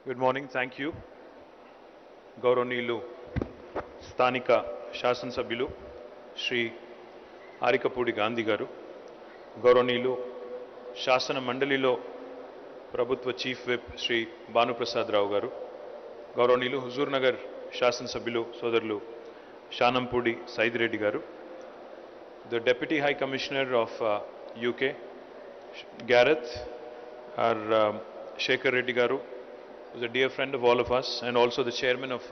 Good morning. Thank you. గౌరవనీయులు స్థానిక శాసనసభ్యులు శ్రీ ఆరికపూడి గాంధీ గారు, గౌరవనీయులు శాసన మండలిలో ప్రభుత్వ చీఫ్ విప్ శ్రీ భానుప్రసాద్ రావు గారు, గౌరవనీయులు హుజూర్ నగర్ శాసనసభ్యులు సోదరులు షానంపూడి సైదిరెడ్డి గారు, the Deputy High Commissioner of UK, Gareth, our Shekhar Reddy Garu, who's a dear friend of all of us, and also the Chairman of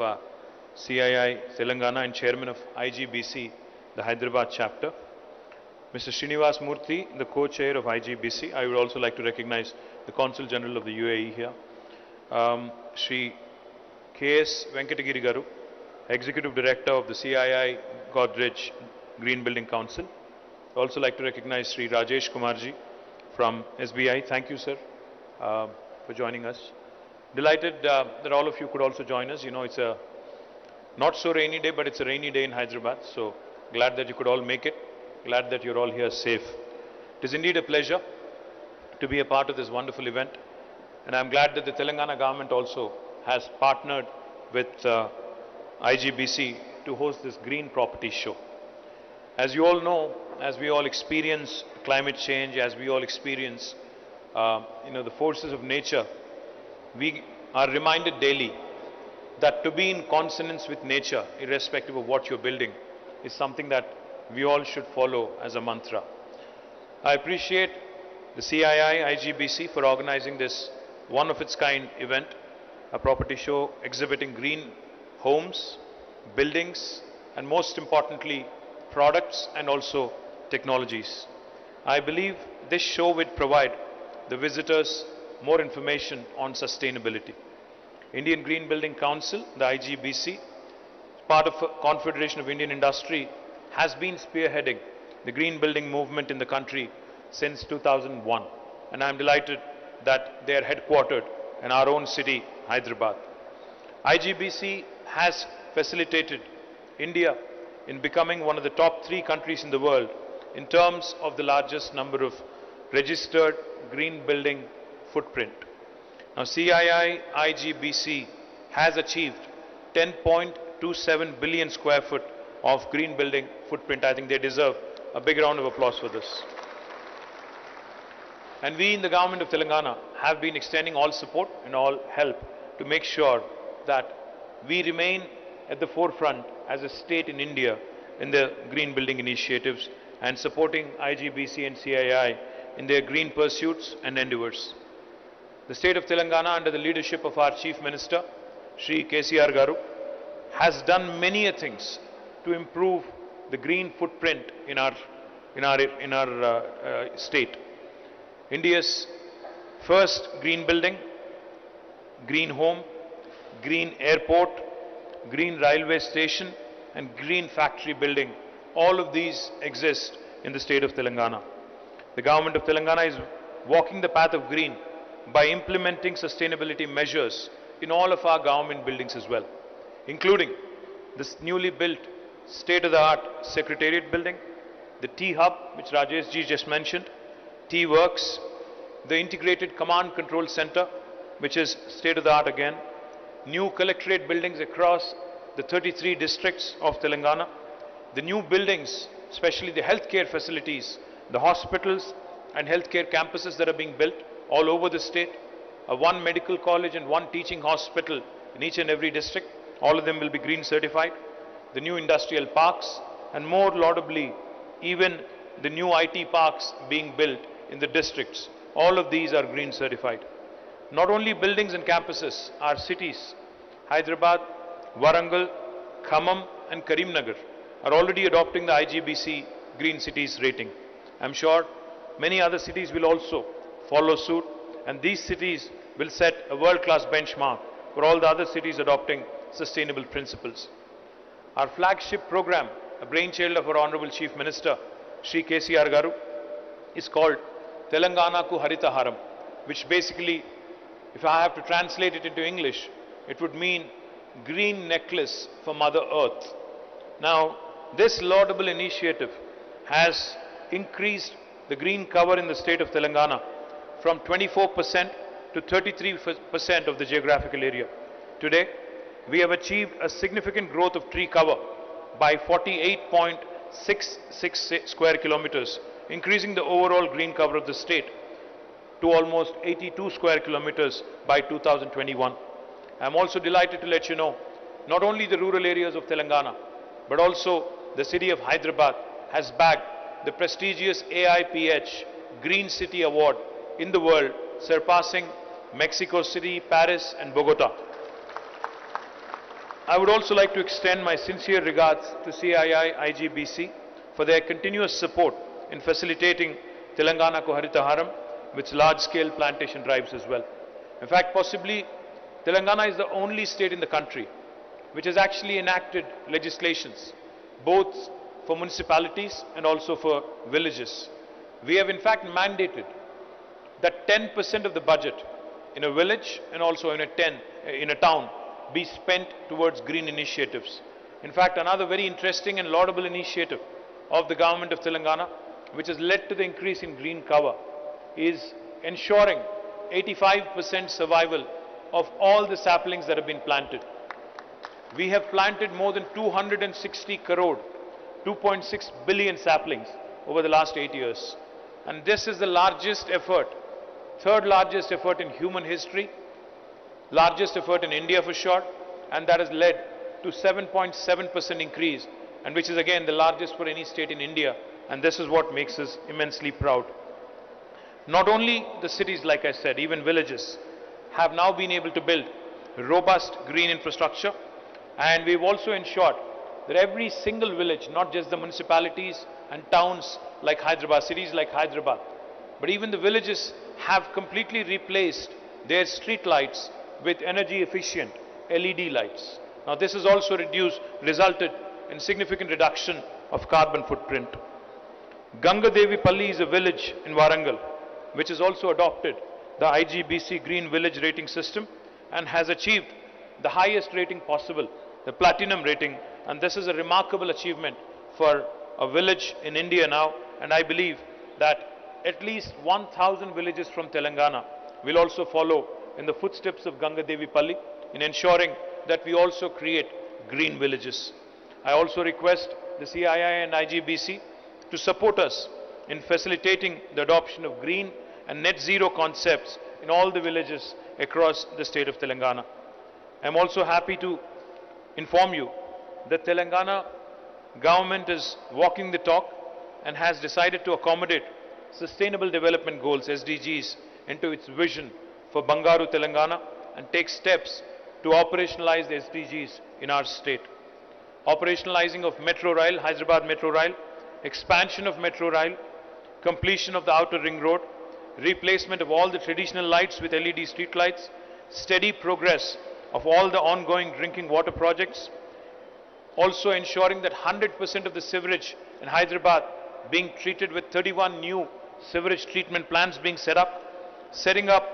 CII Telangana and Chairman of IGBC, the Hyderabad chapter, Mr. Srinivas Murthy, the co-chair of IGBC. I would also like to recognize the Consul General of the UAE here, Shri K.S. Venkatagiri Garu, Executive Director of the CII Godrej Green Building Council. I also like to recognize Sri Rajesh Kumarji from SBI. Thank you, sir, for joining us. Delighted that all of you could also join us. You know, it's a not so rainy day, but it's a rainy day in Hyderabad. So glad that you could all make it. Glad that you're all here safe. It is indeed a pleasure to be a part of this wonderful event. And I'm glad that the Telangana government also has partnered with IGBC to host this green property show. As you all know, as we all experience climate change, as we all experience the forces of nature, we are reminded daily that to be in consonance with nature, irrespective of what you're building, is something that we all should follow as a mantra. I appreciate the CII IGBC for organizing this one-of-its-kind event, a property show exhibiting green homes, buildings, and most importantly, products and also technologies. I believe this show would provide the visitors more information on sustainability. Indian Green Building Council, the IGBC, part of Confederation of Indian Industry, has been spearheading the green building movement in the country since 2001. And I am delighted that they are headquartered in our own city, Hyderabad. IGBC has facilitated India in becoming one of the top 3 countries in the world in terms of the largest number of registered green building footprint. Now CII IGBC has achieved 10.27 billion square foot of green building footprint. I think they deserve a big round of applause for this. And we in the government of Telangana have been extending all support and all help to make sure that we remain at the forefront as a state in India in the green building initiatives and supporting IGBC and CII in their green pursuits and endeavors. The state of Telangana, under the leadership of our Chief Minister, Shri KCR Garu, has done many things to improve the green footprint in our state. India's first green building, green home, green airport, green railway station and green factory building, all of these exist in the state of Telangana. The government of Telangana is walking the path of green by implementing sustainability measures in all of our government buildings as well, including this newly built state-of-the-art Secretariat building, the T-Hub, which Rajesh ji just mentioned, T-Works, the Integrated Command Control Center, which is state-of-the-art again, new collectorate buildings across the 33 districts of Telangana, the new buildings, especially the healthcare facilities, the hospitals and healthcare campuses that are being built all over the state, one medical college and one teaching hospital in each and every district, all of them will be green certified, the new industrial parks, and more laudably, even the new IT parks being built in the districts, all of these are green certified. Not only buildings and campuses, our cities, Hyderabad, Warangal, Khammam and Karimnagar are already adopting the IGBC Green Cities rating. I'm sure many other cities will also follow suit, and these cities will set a world-class benchmark for all the other cities adopting sustainable principles. Our flagship program, a brainchild of our Honorable Chief Minister, Shri KCR Garu, is called Telangana Ku Harita Haram, which basically, if I have to translate it into English, it would mean green necklace for Mother Earth. Now, this laudable initiative has increased the green cover in the state of Telangana from 24% to 33% of the geographical area. Today, we have achieved a significant growth of tree cover by 48.66 square kilometers, increasing the overall green cover of the state to almost 82 square kilometers by 2021. I am also delighted to let you know, not only the rural areas of Telangana, but also the city of Hyderabad has bagged the prestigious AIPH Green City Award in the world, surpassing Mexico City, Paris and Bogota. I would also like to extend my sincere regards to CII Igbc for their continuous support in facilitating Telangana Ko Harita Haram with large-scale plantation drives as well. In fact, possibly Telangana is the only state in the country which has actually enacted legislations, both for municipalities and also for villages. We have in fact mandated that 10% of the budget in a village and also in a town be spent towards green initiatives. In fact, another very interesting and laudable initiative of the government of Telangana, which has led to the increase in green cover, is ensuring 85% survival of all the saplings that have been planted. We have planted more than 260 crore, 2.6 billion saplings over the last 8 years. And this is the largest effort, third largest effort in human history, largest effort in India for sure, and that has led to 7.7% increase, and which is again the largest for any state in India, and this is what makes us immensely proud. Not only the cities, like I said, even villages have now been able to build robust green infrastructure, and we've also ensured that every single village, not just the municipalities and towns like Hyderabad, cities like Hyderabad, but even the villages have completely replaced their street lights with energy efficient LED lights. Now this has also resulted in significant reduction of carbon footprint. Ganga Devi Palli is a village in Warangal which has also adopted the Igbc Green Village Rating System and has achieved the highest rating possible, the Platinum rating, and this is a remarkable achievement for a village in India now, and I believe that at least 1,000 villages from Telangana will also follow in the footsteps of Ganga Devi Palli in ensuring that we also create green villages. I also request the CII and Igbc to support us in facilitating the adoption of green and net zero concepts in all the villages across the state of Telangana. I am also happy to inform you that Telangana government is walking the talk and has decided to accommodate Sustainable Development Goals, SDGs, into its vision for Bangaru, Telangana, and take steps to operationalize the SDGs in our state. Operationalizing of Metro Rail, Hyderabad Metro Rail, expansion of Metro Rail, completion of the outer ring road, replacement of all the traditional lights with LED street lights, steady progress of all the ongoing drinking water projects, also ensuring that 100% of the sewerage in Hyderabad being treated with 31 new sewerage treatment plants being set up, setting up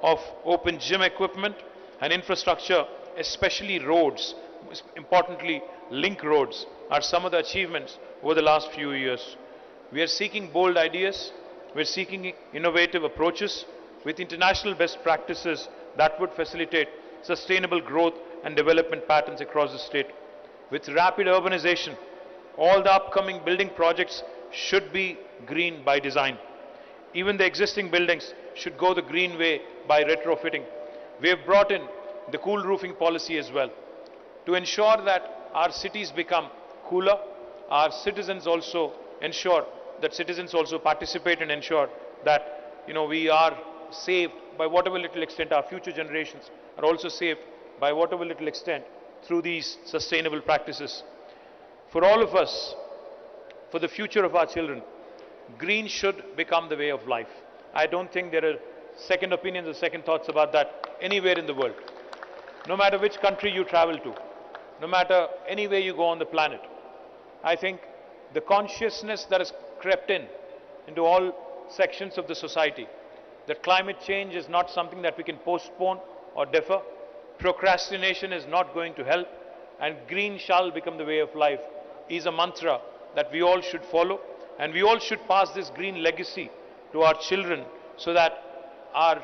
of open gym equipment and infrastructure, especially roads, importantly link roads, are some of the achievements over the last few years. We are seeking bold ideas, we are seeking innovative approaches with international best practices that would facilitate sustainable growth and development patterns across the state. With rapid urbanization, all the upcoming building projects should be green by design. Even the existing buildings should go the green way by retrofitting. We have brought in the cool roofing policy as well to ensure that our cities become cooler. Our citizens also ensure that citizens also participate and ensure that we are saved by whatever little extent. Our future generations are also saved by whatever little extent through these sustainable practices. For all of us, for the future of our children, green should become the way of life. I don't think there are second opinions or second thoughts about that anywhere in the world. No matter which country you travel to, no matter anywhere you go on the planet, I think the consciousness that has crept into all sections of the society, that climate change is not something that we can postpone or defer, procrastination is not going to help, and green shall become the way of life, is a mantra that we all should follow, and we all should pass this green legacy to our children so that our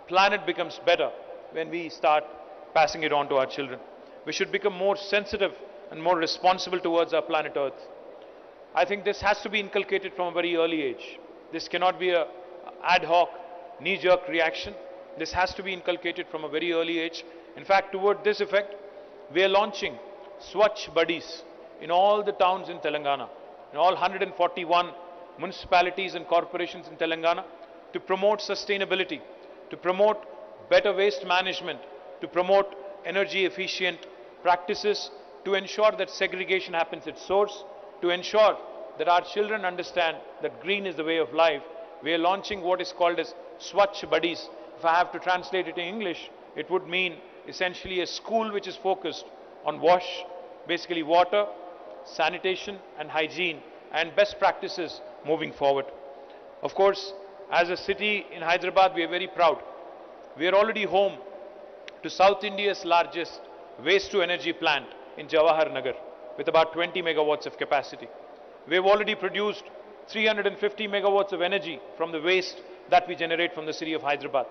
planet becomes better when we start passing it on to our children. We should become more sensitive and more responsible towards our planet Earth. I think this has to be inculcated from a very early age. This cannot be a ad hoc, knee-jerk reaction. This has to be inculcated from a very early age. In fact, toward this effect, we are launching Swachh Buddies in all the towns in Telangana, in all 141 municipalities and corporations in Telangana, to promote sustainability, to promote better waste management, to promote energy efficient practices, to ensure that segregation happens at source, to ensure that our children understand that green is the way of life. We are launching what is called as Swachh Buddies. If I have to translate it in English, it would mean essentially a school which is focused on basically water, sanitation and hygiene and best practices moving forward. Of course, as a city in Hyderabad, we are very proud. We are already home to South India's largest waste to energy plant in Jawahar Nagar with about 20 megawatts of capacity. We have already produced 350 megawatts of energy from the waste that we generate from the city of Hyderabad.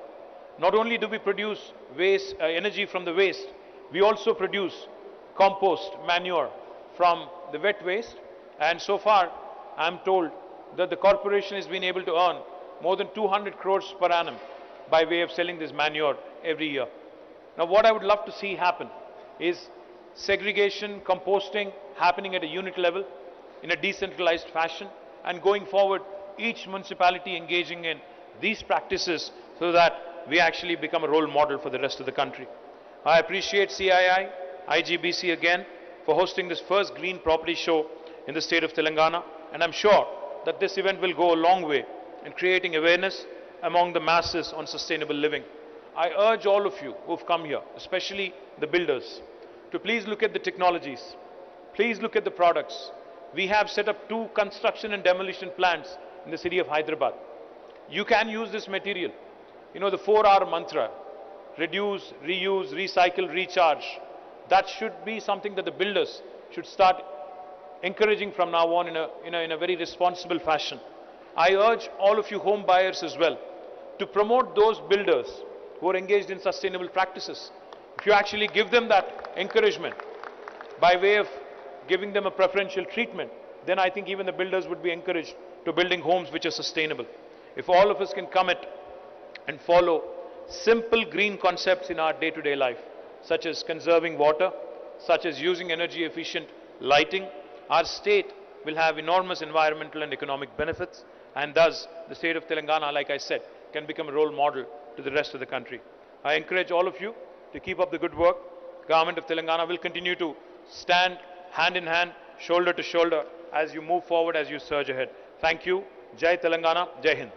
Not only do we produce energy from the waste, we also produce compost, manure from the wet waste, and so far I am told that the corporation has been able to earn more than 200 crores per annum by way of selling this manure every year. Now what I would love to see happen is segregation, composting happening at a unit level in a decentralized fashion, and going forward each municipality engaging in these practices so that we actually become a role model for the rest of the country. I appreciate CII, Igbc again for hosting this first green property show in the state of Telangana, and I'm sure that this event will go a long way in creating awareness among the masses on sustainable living. I urge all of you who have come here, especially the builders, to please look at the technologies, please look at the products. We have set up 2 construction and demolition plants in the city of Hyderabad. You can use this material. You know the 4R mantra, reduce, reuse, recycle, recharge. That should be something that the builders should start encouraging from now on in a very responsible fashion. I urge all of you home buyers as well to promote those builders who are engaged in sustainable practices. If you actually give them that encouragement by way of giving them a preferential treatment, then I think even the builders would be encouraged to building homes which are sustainable. If all of us can commit and follow simple green concepts in our day-to-day life, such as conserving water, such as using energy efficient lighting, our state will have enormous environmental and economic benefits, and thus the state of Telangana, like I said, can become a role model to the rest of the country. I encourage all of you to keep up the good work. Government of Telangana will continue to stand hand in hand, shoulder to shoulder as you move forward, as you surge ahead. Thank you. Jai Telangana, Jai Hind.